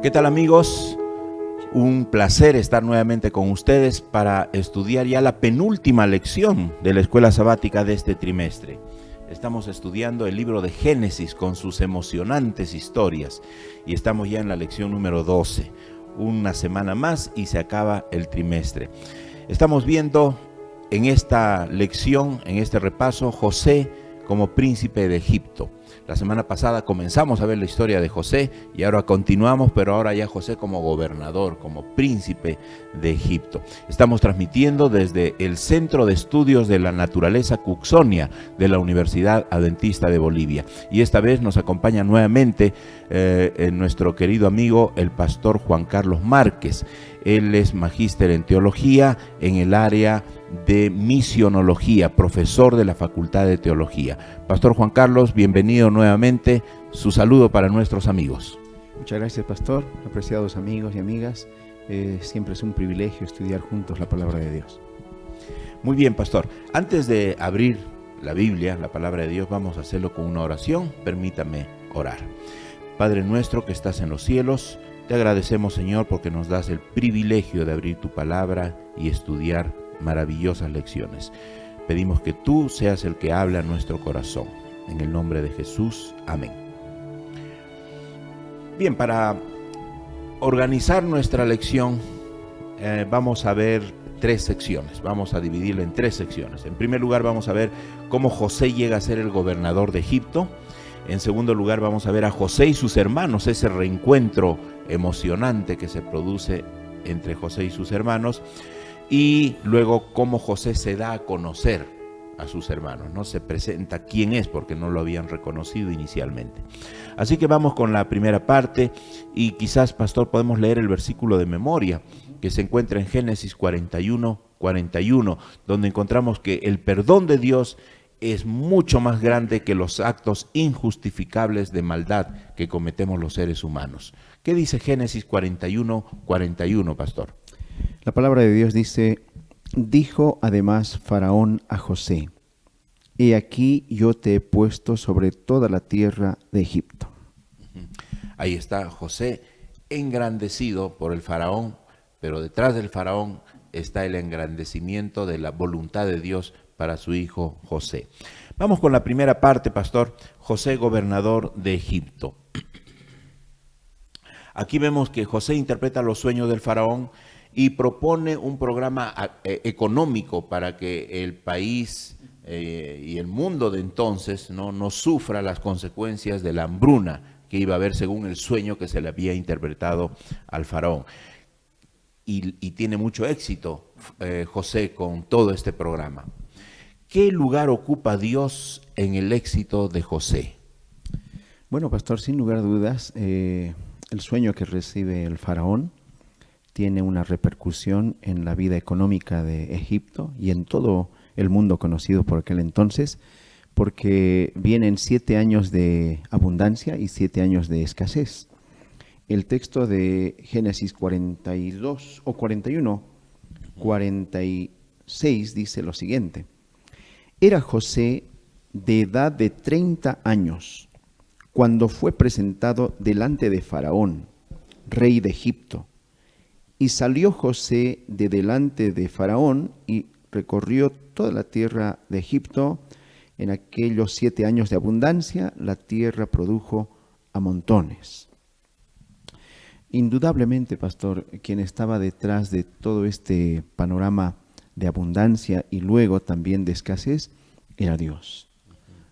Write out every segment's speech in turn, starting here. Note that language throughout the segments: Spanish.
¿Qué tal, amigos? Un placer estar nuevamente con ustedes para estudiar ya la penúltima lección de la escuela sabática de este trimestre. Estamos estudiando el libro de Génesis con sus emocionantes historias y estamos ya en la lección número 12. Una semana más y se acaba el trimestre. Estamos viendo en esta lección, en este repaso, José como príncipe de Egipto. La semana pasada comenzamos a ver la historia de José y ahora continuamos, pero ahora ya José como gobernador, como príncipe de Egipto. Estamos transmitiendo desde el Centro de Estudios de la Naturaleza Cooksonia de la Universidad Adventista de Bolivia. Y esta vez nos acompaña nuevamente nuestro querido amigo, el pastor Juan Carlos Márquez. Él es magíster en teología en el área de misionología, profesor de la Facultad de Teología. Pastor Juan Carlos, bienvenido nuevamente. Su saludo para nuestros amigos. Muchas gracias, pastor. Apreciados amigos y amigas, siempre es un privilegio estudiar juntos la palabra de Dios. Muy bien, pastor. Antes de abrir la Biblia, la palabra de Dios, vamos a hacerlo con una oración. Permítame orar. Padre nuestro que estás en los cielos, te agradecemos, Señor, porque nos das el privilegio de abrir tu palabra y estudiar maravillosas lecciones. Pedimos que tú seas el que habla a nuestro corazón. En el nombre de Jesús, amén. Bien, para organizar nuestra lección, vamos a ver tres secciones. Vamos a dividirla en tres secciones. En primer lugar, vamos a ver cómo José llega a ser el gobernador de Egipto. En segundo lugar, vamos a ver a José y sus hermanos, ese reencuentro emocionante que se produce entre José y sus hermanos. Y luego cómo José se da a conocer a sus hermanos, ¿no? Se presenta quién es porque no lo habían reconocido inicialmente. Así que vamos con la primera parte y quizás, pastor, podemos leer el versículo de memoria que se encuentra en Génesis 41, donde encontramos que el perdón de Dios es mucho más grande que los actos injustificables de maldad que cometemos los seres humanos. ¿Qué dice Génesis 41, pastor? La palabra de Dios dice: dijo además Faraón a José: he aquí yo te he puesto sobre toda la tierra de Egipto. Ahí está José engrandecido por el faraón, pero detrás del faraón está el engrandecimiento de la voluntad de Dios para su hijo José. Vamos con la primera parte, pastor. José, gobernador de Egipto. Aquí vemos que José interpreta los sueños del faraón y propone un programa económico para que el país y el mundo de entonces no sufra las consecuencias de la hambruna que iba a haber según el sueño que se le había interpretado al faraón. Y tiene mucho éxito José con todo este programa. ¿Qué lugar ocupa Dios en el éxito de José? Bueno, pastor, sin lugar a dudas, el sueño que recibe el faraón tiene una repercusión en la vida económica de Egipto y en todo el mundo conocido por aquel entonces, porque vienen 7 años de abundancia y 7 años de escasez. El texto de Génesis 42 o 41, 46 dice lo siguiente: era José de edad de 30 años cuando fue presentado delante de Faraón, rey de Egipto. Y salió José de delante de Faraón y recorrió toda la tierra de Egipto. En aquellos 7 años de abundancia, la tierra produjo a montones. Indudablemente, pastor, quien estaba detrás de todo este panorama de abundancia y luego también de escasez era Dios.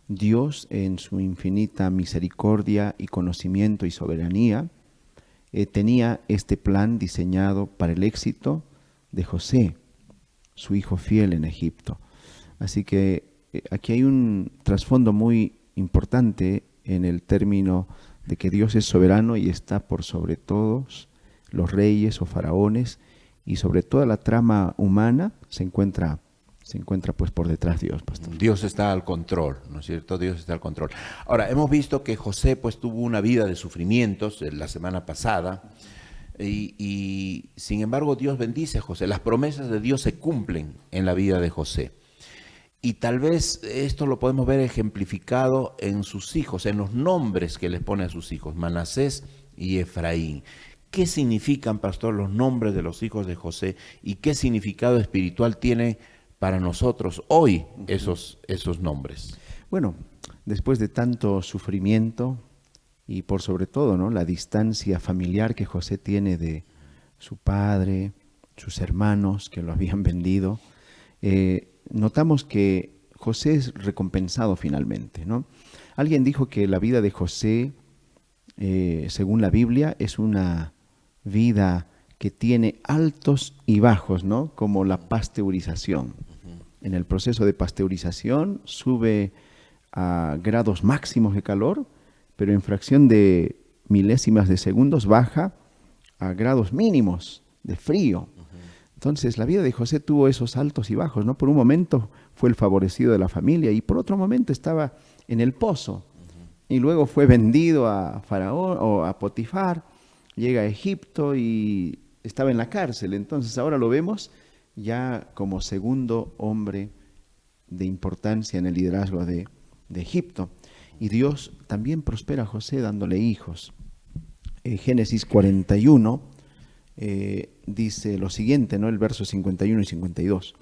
Dios, en su infinita misericordia y conocimiento y soberanía, tenía este plan diseñado para el éxito de José, su hijo fiel en Egipto. Así que aquí hay un trasfondo muy importante en el término de que Dios es soberano y está por sobre todos los reyes o faraones, y sobre toda la trama humana se encuentra pues por detrás Dios, pastor. Dios está al control, ¿no es cierto? Dios está al control. Ahora, hemos visto que José pues tuvo una vida de sufrimientos la semana pasada y sin embargo Dios bendice a José. Las promesas de Dios se cumplen en la vida de José. Y tal vez esto lo podemos ver ejemplificado en sus hijos, en los nombres que les pone a sus hijos, Manasés y Efraín. ¿Qué significan, pastor, los nombres de los hijos de José y qué significado espiritual tiene para nosotros hoy esos nombres? Bueno, después de tanto sufrimiento y por sobre todo, ¿no?, la distancia familiar que José tiene de su padre, sus hermanos que lo habían vendido, notamos que José es recompensado finalmente, ¿no? Alguien dijo que la vida de José, según la Biblia, es una vida que tiene altos y bajos, ¿no? Como la pasteurización. En el proceso de pasteurización sube a grados máximos de calor, pero en fracción de milésimas de segundos baja a grados mínimos de frío. Entonces la vida de José tuvo esos altos y bajos, ¿no? Por un momento fue el favorecido de la familia y por otro momento estaba en el pozo. Y luego fue vendido a Faraón o a Potifar, llega a Egipto y estaba en la cárcel. Entonces ahora lo vemos ya como segundo hombre de importancia en el liderazgo de Egipto. Y Dios también prospera a José dándole hijos. Génesis 41 dice lo siguiente, ¿no? El verso 51 y 52.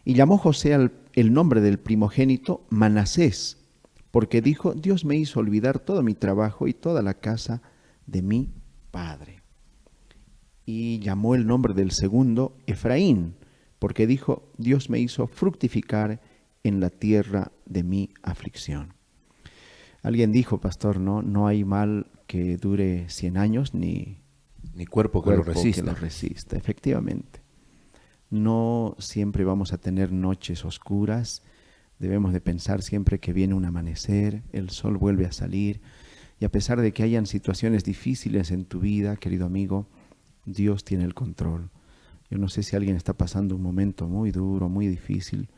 Y llamó José el nombre del primogénito Manasés, porque dijo, Dios me hizo olvidar todo mi trabajo y toda la casa de mi padre. Y llamó el nombre del segundo Efraín, porque dijo, Dios me hizo fructificar en la tierra de mi aflicción. Alguien dijo, pastor, no hay mal que dure 100 años ni cuerpo que lo resista. Efectivamente. No siempre vamos a tener noches oscuras. Debemos de pensar siempre que viene un amanecer, el sol vuelve a salir. Y a pesar de que hayan situaciones difíciles en tu vida, querido amigo, Dios tiene el control. Yo no sé si alguien está pasando un momento muy duro, muy difícil.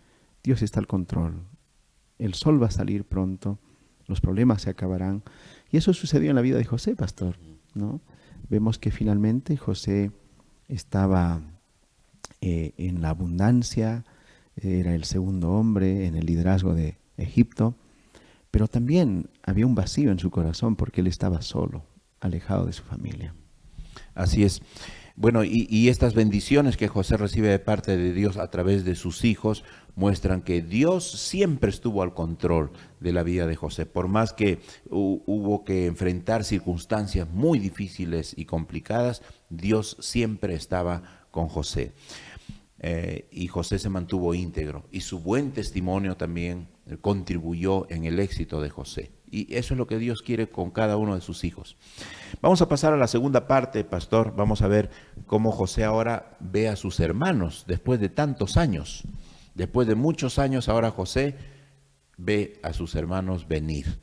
Dios está al control. El sol va a salir pronto, los problemas se acabarán. Y eso sucedió en la vida de José, pastor, ¿no? Vemos que finalmente José estaba en la abundancia, era el segundo hombre en el liderazgo de Egipto, pero también había un vacío en su corazón porque él estaba solo, alejado de su familia. Así es. Bueno, y estas bendiciones que José recibe de parte de Dios a través de sus hijos muestran que Dios siempre estuvo al control de la vida de José. Por más que hubo que enfrentar circunstancias muy difíciles y complicadas, Dios siempre estaba con José. Y José se mantuvo íntegro y su buen testimonio también contribuyó en el éxito de José. Y eso es lo que Dios quiere con cada uno de sus hijos. Vamos a pasar a la segunda parte, pastor. Vamos a ver cómo José ahora ve a sus hermanos después de tantos años. Después de muchos años, ahora José ve a sus hermanos venir.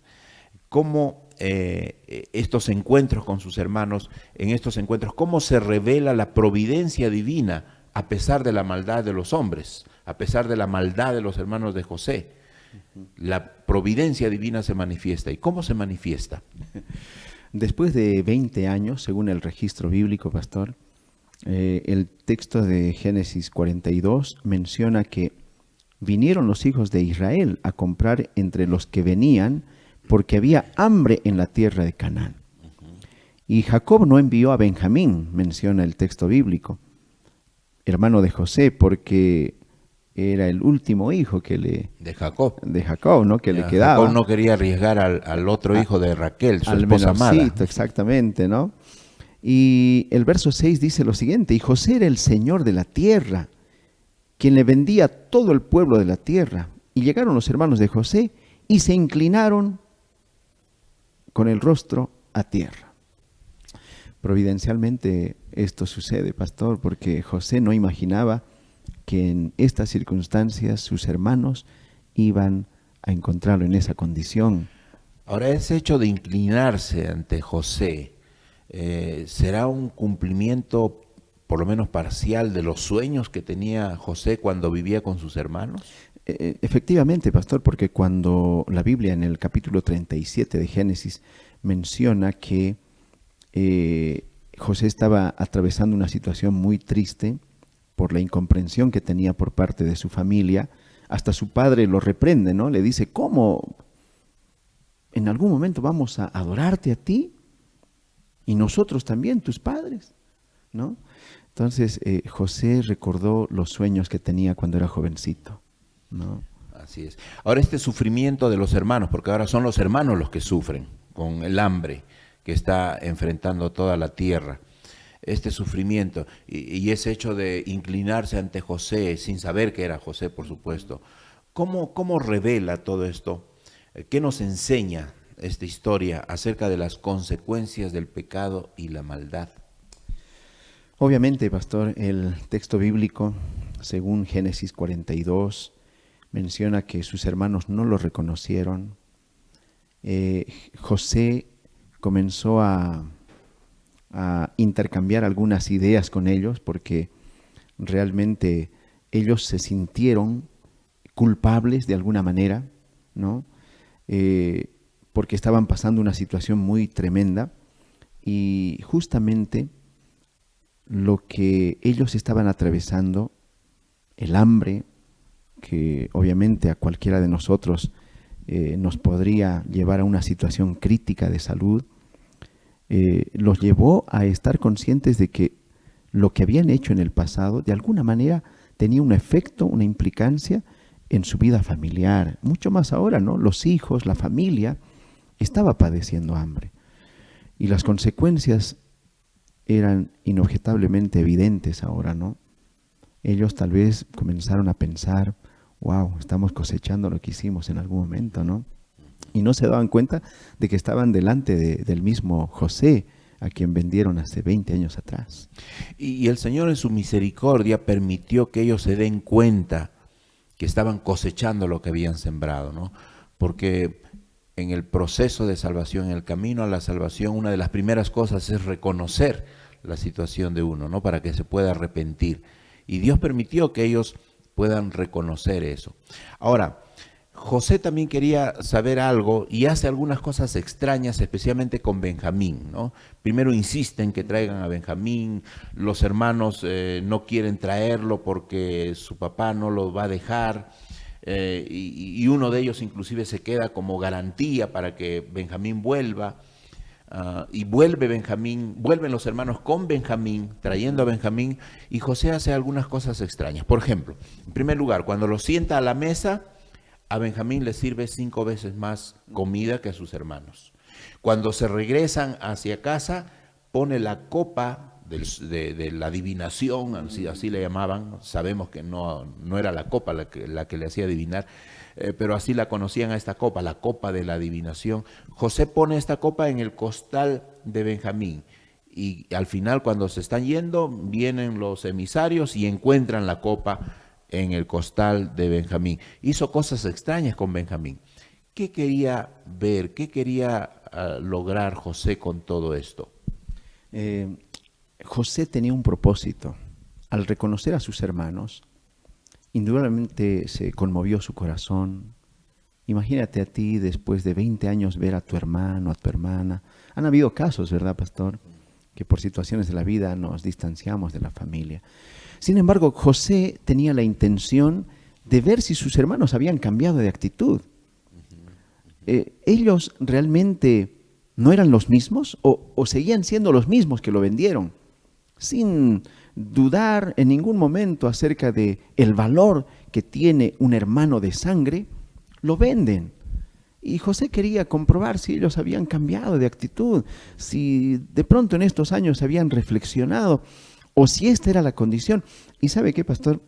Cómo estos encuentros con sus hermanos, en estos encuentros, cómo se revela la providencia divina a pesar de la maldad de los hombres, a pesar de la maldad de los hermanos de José. La providencia divina se manifiesta. ¿Y cómo se manifiesta? Después de 20 años, según el registro bíblico, pastor, el texto de Génesis 42 menciona que vinieron los hijos de Israel a comprar entre los que venían porque había hambre en la tierra de Canaán. Y Jacob no envió a Benjamín, menciona el texto bíblico, hermano de José, porque era el último hijo de Jacob, ¿no? Que le quedaba. Jacob no quería arriesgar al otro hijo de Raquel, su esposa amada. Exactamente, ¿no? Y el verso 6 dice lo siguiente, y José era el señor de la tierra, quien le vendía a todo el pueblo de la tierra. Y llegaron los hermanos de José y se inclinaron con el rostro a tierra. Providencialmente esto sucede, pastor, porque José no imaginaba que en estas circunstancias sus hermanos iban a encontrarlo en esa condición. Ahora, ese hecho de inclinarse ante José, ¿será un cumplimiento por lo menos parcial de los sueños que tenía José cuando vivía con sus hermanos? Efectivamente, pastor, porque cuando la Biblia en el capítulo 37 de Génesis menciona que José estaba atravesando una situación muy triste por la incomprensión que tenía por parte de su familia, hasta su padre lo reprende, ¿no? Le dice, ¿cómo? ¿En algún momento vamos a adorarte a ti? y nosotros también, tus padres, ¿no? Entonces José recordó los sueños que tenía cuando era jovencito, ¿no? Así es. Ahora este sufrimiento de los hermanos, porque ahora son los hermanos los que sufren con el hambre que está enfrentando toda la tierra. Este sufrimiento y ese hecho de inclinarse ante José sin saber que era José, por supuesto. ¿Cómo revela todo esto? ¿Qué nos enseña esta historia acerca de las consecuencias del pecado y la maldad? Obviamente, pastor, el texto bíblico, según Génesis 42, menciona que sus hermanos no lo reconocieron. José comenzó a intercambiar algunas ideas con ellos porque realmente ellos se sintieron culpables de alguna manera, ¿no? Porque estaban pasando una situación muy tremenda y justamente lo que ellos estaban atravesando, el hambre, que obviamente a cualquiera de nosotros nos podría llevar a una situación crítica de salud, los llevó a estar conscientes de que lo que habían hecho en el pasado de alguna manera tenía un efecto, una implicancia en su vida familiar. Mucho más ahora, ¿no? Los hijos, la familia, estaba padeciendo hambre. Y las consecuencias eran inobjetablemente evidentes ahora, ¿no? Ellos tal vez comenzaron a pensar, wow, estamos cosechando lo que hicimos en algún momento, ¿no? Y no se daban cuenta de que estaban delante del mismo José, a quien vendieron hace 20 años atrás. Y el Señor en su misericordia permitió que ellos se den cuenta que estaban cosechando lo que habían sembrado, ¿no? Porque en el proceso de salvación, en el camino a la salvación, una de las primeras cosas es reconocer la situación de uno, ¿no? Para que se pueda arrepentir. Y Dios permitió que ellos puedan reconocer eso. Ahora, José también quería saber algo y hace algunas cosas extrañas, especialmente con Benjamín, ¿no? Primero insisten que traigan a Benjamín, los hermanos no quieren traerlo porque su papá no lo va a dejar, y uno de ellos inclusive se queda como garantía para que Benjamín vuelva. Y vuelven los hermanos con Benjamín, trayendo a Benjamín, y José hace algunas cosas extrañas. Por ejemplo, en primer lugar, cuando lo sienta a la mesa, a Benjamín le sirve 5 veces más comida que a sus hermanos. Cuando se regresan hacia casa, pone la copa de la adivinación, así le llamaban. Sabemos que no era la copa la que le hacía adivinar, pero así la conocían a esta copa, la copa de la adivinación. José pone esta copa en el costal de Benjamín y al final, cuando se están yendo, vienen los emisarios y encuentran la copa en el costal de Benjamín. Hizo cosas extrañas con Benjamín. ¿Qué quería ver? ¿Qué quería lograr José con todo esto? José tenía un propósito. Al reconocer a sus hermanos, indudablemente se conmovió su corazón. Imagínate a ti después de 20 años ver a tu hermano, a tu hermana. Han habido casos, ¿verdad, pastor?, que por situaciones de la vida nos distanciamos de la familia. Sin embargo, José tenía la intención de ver si sus hermanos habían cambiado de actitud. ¿Ellos realmente no eran los mismos o seguían siendo los mismos que lo vendieron? Sin dudar en ningún momento acerca de el valor que tiene un hermano de sangre, lo venden. Y José quería comprobar si ellos habían cambiado de actitud, si de pronto en estos años habían reflexionado o si esta era la condición. ¿Y sabe qué, pastor?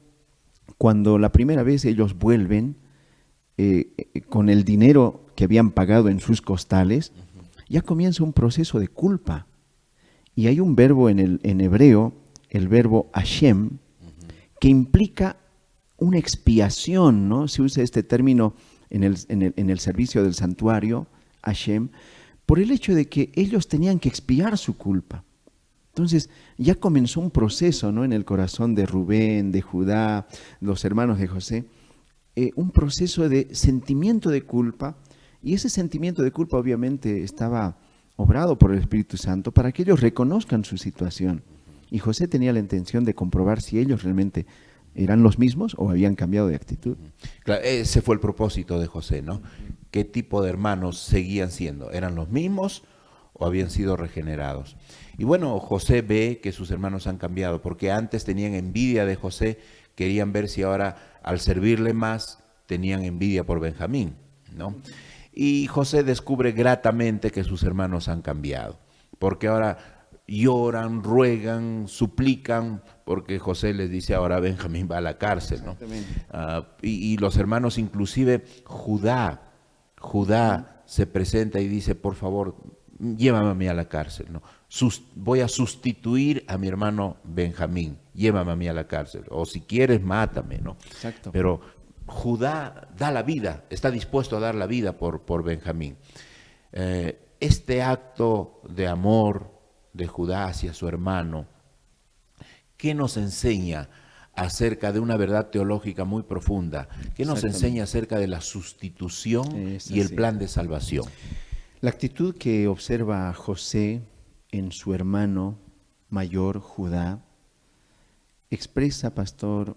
Cuando la primera vez ellos vuelven con el dinero que habían pagado en sus costales, ya comienza un proceso de culpa. Y hay un verbo en hebreo, el verbo Hashem, que implica una expiación, ¿no? Se usa este término en el servicio del santuario, Hashem, por el hecho de que ellos tenían que expiar su culpa. Entonces ya comenzó un proceso, ¿no?, en el corazón de Rubén, de Judá, los hermanos de José, un proceso de sentimiento de culpa, y ese sentimiento de culpa obviamente estaba obrado por el Espíritu Santo para que ellos reconozcan su situación. Y José tenía la intención de comprobar si ellos realmente eran los mismos o habían cambiado de actitud. Claro, ese fue el propósito de José, ¿no? ¿Qué tipo de hermanos seguían siendo? ¿Eran los mismos o habían sido regenerados. Y bueno, José ve que sus hermanos han cambiado, porque antes tenían envidia de José, querían ver si ahora al servirle más tenían envidia por Benjamín, ¿no? Y José descubre gratamente que sus hermanos han cambiado, porque ahora lloran, ruegan, suplican, porque José les dice ahora Benjamín va a la cárcel, ¿no? Y los hermanos, inclusive Judá se presenta y dice, por favor, llévame a mí a la cárcel, ¿no? Voy a sustituir a mi hermano Benjamín, llévame a mí a la cárcel, o si quieres mátame, ¿no? Exacto. Pero Judá da la vida, está dispuesto a dar la vida por Benjamín. Este acto de amor de Judá hacia su hermano, ¿qué nos enseña acerca de una verdad teológica muy profunda? ¿Qué nos enseña acerca de la sustitución y el plan de salvación? La actitud que observa José en su hermano mayor Judá expresa, pastor,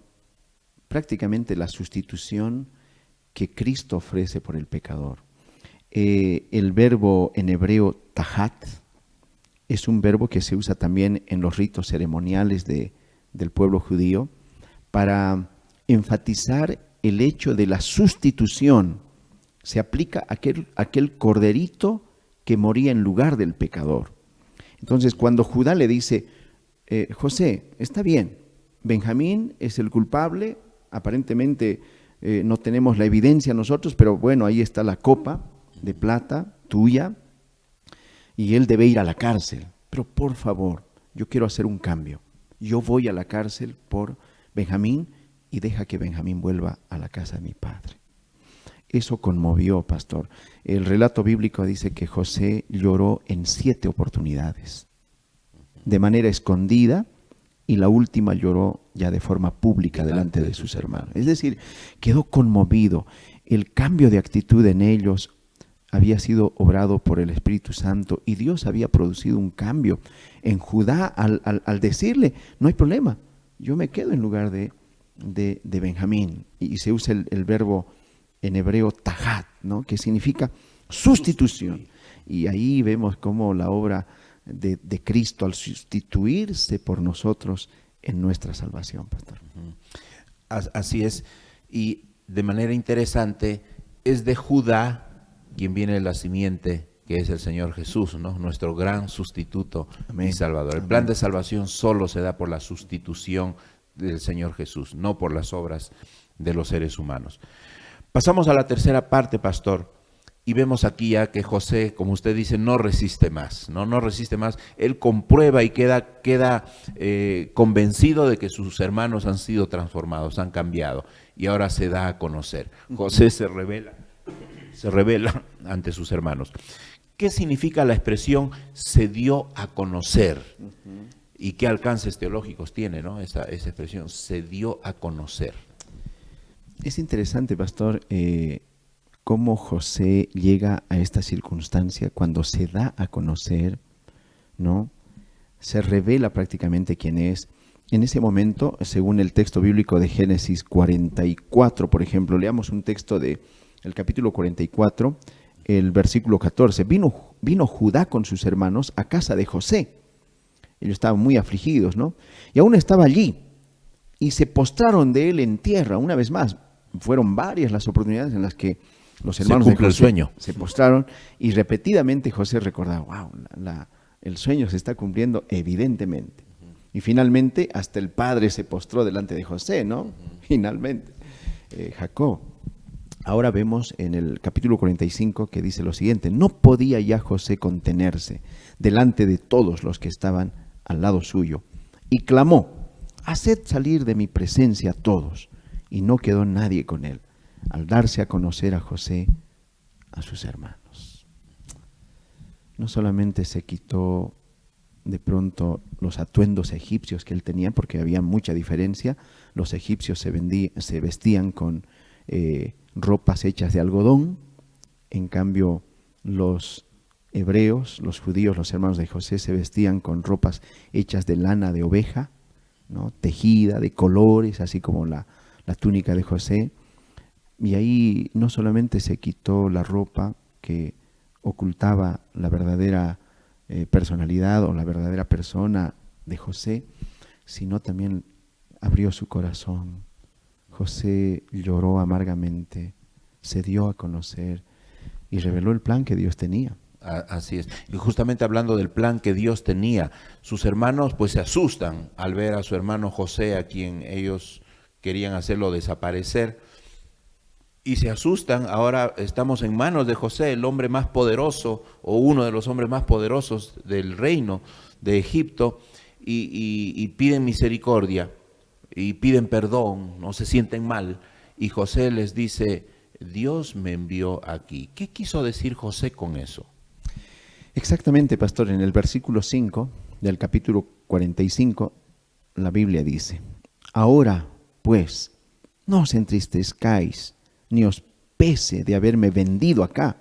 prácticamente la sustitución que Cristo ofrece por el pecador. El verbo en hebreo tahat es un verbo que se usa también en los ritos ceremoniales del pueblo judío para enfatizar el hecho de la sustitución. Se aplica a aquel corderito que moría en lugar del pecador. Entonces, cuando Judá le dice, José, está bien, Benjamín es el culpable, aparentemente no tenemos la evidencia nosotros, pero bueno, ahí está la copa de plata tuya y él debe ir a la cárcel. Pero por favor, yo quiero hacer un cambio. Yo voy a la cárcel por Benjamín y deja que Benjamín vuelva a la casa de mi padre. Eso conmovió, pastor. El relato bíblico dice que José lloró en 7 oportunidades, de manera escondida, y la última lloró ya de forma pública delante de sus hermanos. Es decir, quedó conmovido. El cambio de actitud en ellos había sido obrado por el Espíritu Santo y Dios había producido un cambio en Judá al decirle, no hay problema, yo me quedo en lugar de Benjamín. Y se usa el verbo en hebreo tahat, ¿no? Que significa sustitución. Y ahí vemos cómo la obra de Cristo al sustituirse por nosotros en nuestra salvación, pastor. Así es. Y de manera interesante, es de Judá quien viene la simiente, que es el Señor Jesús, ¿no? Nuestro gran sustituto. Amén. Y Salvador. El plan de salvación solo se da por la sustitución del Señor Jesús, no por las obras de los seres humanos. Pasamos a la tercera parte, pastor, y vemos aquí ya que José, como usted dice, no resiste más, no resiste más. Él comprueba y queda convencido de que sus hermanos han sido transformados, han cambiado, y ahora se da a conocer. José se revela ante sus hermanos. ¿Qué significa la expresión se dio a conocer? ¿Y qué alcances teológicos tiene, ¿no? esa expresión, se dio a conocer? Es interesante, pastor, cómo José llega a esta circunstancia cuando se da a conocer, ¿no? Se revela prácticamente quién es. En ese momento, según el texto bíblico de Génesis 44, por ejemplo, leamos un texto del capítulo 44, el versículo 14. Vino Judá con sus hermanos a casa de José. Ellos estaban muy afligidos, ¿no? Y aún estaba allí. Y se postraron de él en tierra, una vez más. Fueron varias las oportunidades en las que los hermanos de José se postraron, y repetidamente José recordaba, wow, el sueño se está cumpliendo evidentemente. Y finalmente hasta el padre se postró delante de José, ¿no? Finalmente, Jacob. Ahora vemos en el capítulo 45 que dice lo siguiente: no podía ya José contenerse delante de todos los que estaban al lado suyo, y clamó, haced salir de mi presencia a todos. Y no quedó nadie con él, al darse a conocer a José a sus hermanos. No solamente se quitó de pronto los atuendos egipcios que él tenía, porque había mucha diferencia. Los egipcios se vestían con ropas hechas de algodón, en cambio los hebreos, los judíos, los hermanos de José, se vestían con ropas hechas de lana de oveja, ¿no? Tejida, de colores, así como la túnica de José. Y ahí no solamente se quitó la ropa que ocultaba la verdadera personalidad o la verdadera persona de José, sino también abrió su corazón. José lloró amargamente, se dio a conocer y reveló el plan que Dios tenía. Así es. Y justamente hablando del plan que Dios tenía, sus hermanos pues se asustan al ver a su hermano José, a quien ellos querían hacerlo desaparecer, y se asustan. Ahora estamos en manos de José, el hombre más poderoso o uno de los hombres más poderosos del reino de Egipto, y piden misericordia y piden perdón, no se sienten mal, y José les dice: Dios me envió aquí. ¿Qué quiso decir José con eso? Exactamente, pastor, en el versículo 5 del capítulo 45, la Biblia dice: ahora, pues, no os entristezcáis, ni os pese de haberme vendido acá,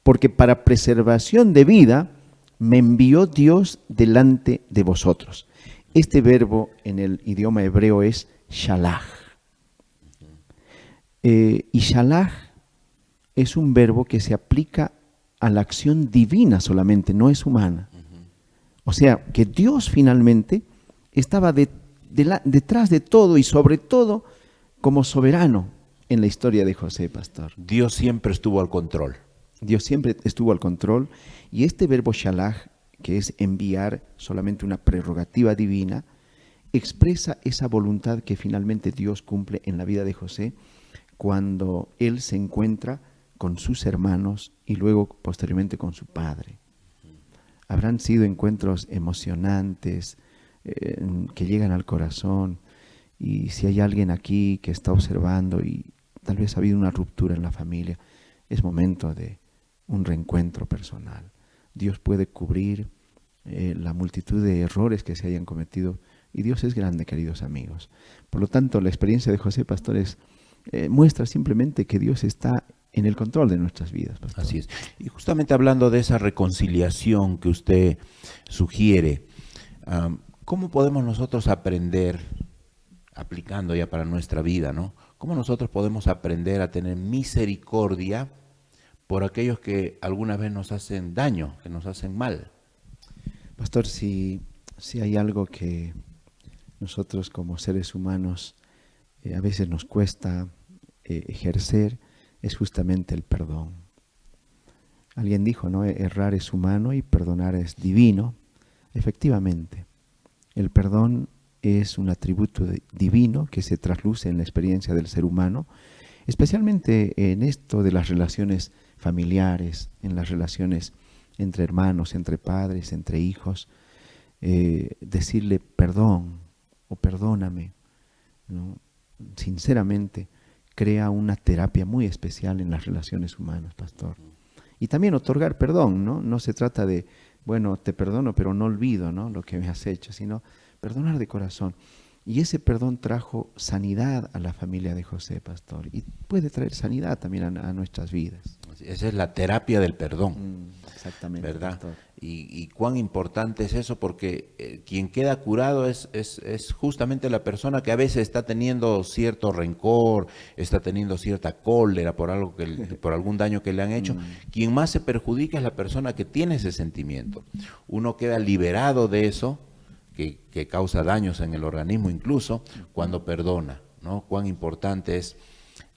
porque para preservación de vida me envió Dios delante de vosotros. Este verbo en el idioma hebreo es shalach. Y shalach es un verbo que se aplica a la acción divina solamente, no es humana. O sea, que Dios finalmente estaba detrás de todo y sobre todo como soberano en la historia de José, pastor. Dios siempre estuvo al control. Dios siempre estuvo al control, y este verbo shalach, que es enviar, solamente una prerrogativa divina, expresa esa voluntad que finalmente Dios cumple en la vida de José cuando él se encuentra con sus hermanos y luego posteriormente con su padre. Habrán sido encuentros emocionantes que llegan al corazón, y si hay alguien aquí que está observando y tal vez ha habido una ruptura en la familia, es momento de un reencuentro personal. Dios puede cubrir la multitud de errores que se hayan cometido, y Dios es grande, queridos amigos. Por lo tanto, la experiencia de José, pastores, muestra simplemente que Dios está en el control de nuestras vidas, pastor. Así es. Y justamente hablando de esa reconciliación que usted sugiere, ¿cómo podemos nosotros aprender, aplicando ya para nuestra vida, ¿no? ¿Cómo nosotros podemos aprender a tener misericordia por aquellos que alguna vez nos hacen daño, que nos hacen mal? Pastor, si hay algo que nosotros como seres humanos a veces nos cuesta ejercer, es justamente el perdón. Alguien dijo, ¿no? Errar es humano y perdonar es divino. Efectivamente, el perdón es un atributo divino que se trasluce en la experiencia del ser humano, especialmente en esto de las relaciones familiares, en las relaciones entre hermanos, entre padres, entre hijos. Decirle perdón o perdóname, ¿no? Sinceramente, crea una terapia muy especial en las relaciones humanas, pastor. Y también otorgar perdón, ¿no? No se trata de, bueno, te perdono, pero no olvido, ¿no?, lo que me has hecho, sino perdonar de corazón. Y ese perdón trajo sanidad a la familia de José, pastor, y puede traer sanidad también a nuestras vidas. Esa es la terapia del perdón. Exactamente, ¿verdad? pastor. Y cuán importante es eso, porque quien queda curado es justamente la persona que a veces está teniendo cierto rencor, está teniendo cierta cólera por algo por algún daño que le han hecho. Quien más se perjudica es la persona que tiene ese sentimiento. Uno queda liberado de eso, que causa daños en el organismo incluso, cuando perdona, ¿no? Cuán importante es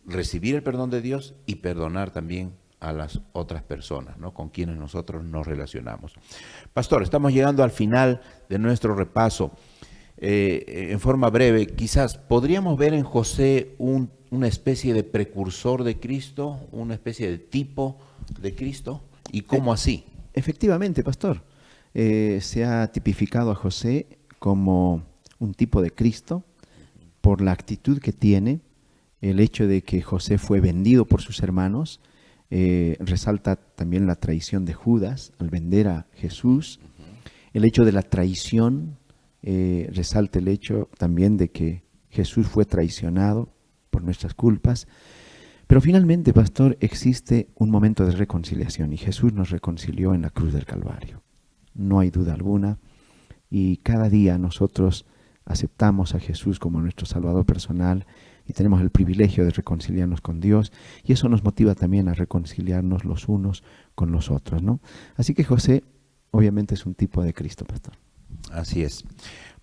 recibir el perdón de Dios y perdonar también a las otras personas, ¿no?, con quienes nosotros nos relacionamos. Pastor, estamos llegando al final de nuestro repaso. En forma breve, quizás podríamos ver en José una especie de precursor de Cristo, una especie de tipo de Cristo. ¿Y cómo así? Efectivamente, pastor. Se ha tipificado a José como un tipo de Cristo por la actitud que tiene, el hecho de que José fue vendido por sus hermanos. Resalta también la traición de Judas al vender a Jesús. El hecho de la traición, resalta el hecho también de que Jesús fue traicionado por nuestras culpas. Pero finalmente, pastor, existe un momento de reconciliación, y Jesús nos reconcilió en la cruz del Calvario. No hay duda alguna, y cada día nosotros aceptamos a Jesús como nuestro Salvador personal, y tenemos el privilegio de reconciliarnos con Dios, y eso nos motiva también a reconciliarnos los unos con los otros, ¿no? Así que José obviamente es un tipo de Cristo, pastor. Así es.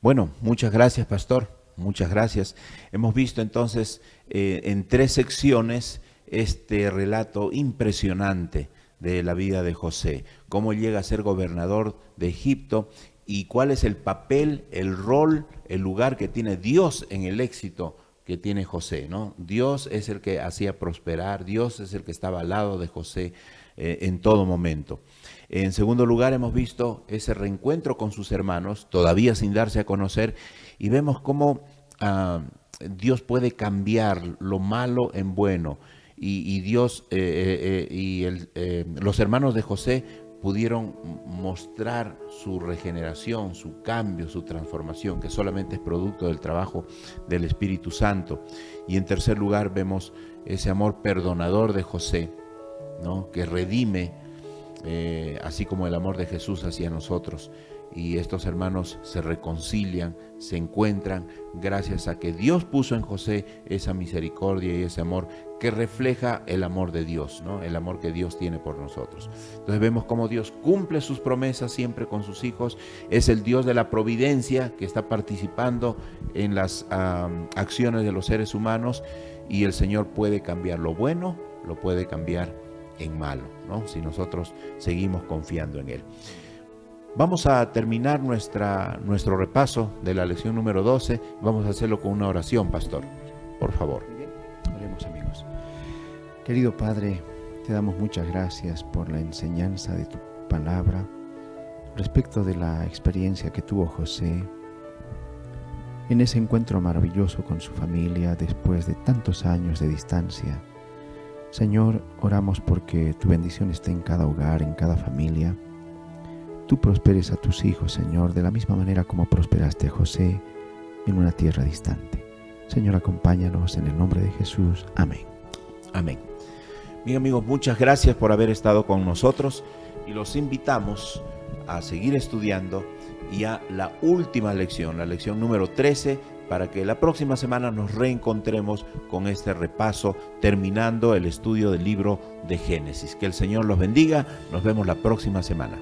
Bueno, muchas gracias, pastor. Muchas gracias. Hemos visto entonces en 3 secciones este relato impresionante de la vida de José, cómo llega a ser gobernador de Egipto y cuál es el papel, el rol, el lugar que tiene Dios en el éxito que tiene José, ¿no? Dios es el que hacía prosperar, Dios es el que estaba al lado de José en todo momento. En segundo lugar, hemos visto ese reencuentro con sus hermanos, todavía sin darse a conocer, y vemos cómo Dios puede cambiar lo malo en bueno. Y Dios los hermanos de José pudieron mostrar su regeneración, su cambio, su transformación, que solamente es producto del trabajo del Espíritu Santo. Y en tercer lugar vemos ese amor perdonador de José, ¿no? Que redime, así como el amor de Jesús hacia nosotros. Y estos hermanos se reconcilian, se encuentran gracias a que Dios puso en José esa misericordia y ese amor que refleja el amor de Dios, ¿no? El amor que Dios tiene por nosotros. Entonces vemos cómo Dios cumple sus promesas siempre con sus hijos. Es el Dios de la providencia que está participando en las acciones de los seres humanos, y el Señor puede cambiar lo bueno, lo puede cambiar en malo, ¿no? Si nosotros seguimos confiando en Él. Vamos a terminar nuestro repaso de la lección número 12. Vamos a hacerlo con una oración, pastor. Por favor. Bien, oremos, amigos. Querido Padre, te damos muchas gracias por la enseñanza de tu palabra respecto de la experiencia que tuvo José en ese encuentro maravilloso con su familia después de tantos años de distancia. Señor, oramos porque tu bendición esté en cada hogar, en cada familia. Tú prosperes a tus hijos, Señor, de la misma manera como prosperaste a José en una tierra distante. Señor, acompáñanos en el nombre de Jesús. Amén. Amén. Bien, amigos, muchas gracias por haber estado con nosotros y los invitamos a seguir estudiando y a la última lección, la lección número 13, para que la próxima semana nos reencontremos con este repaso, terminando el estudio del libro de Génesis. Que el Señor los bendiga. Nos vemos la próxima semana.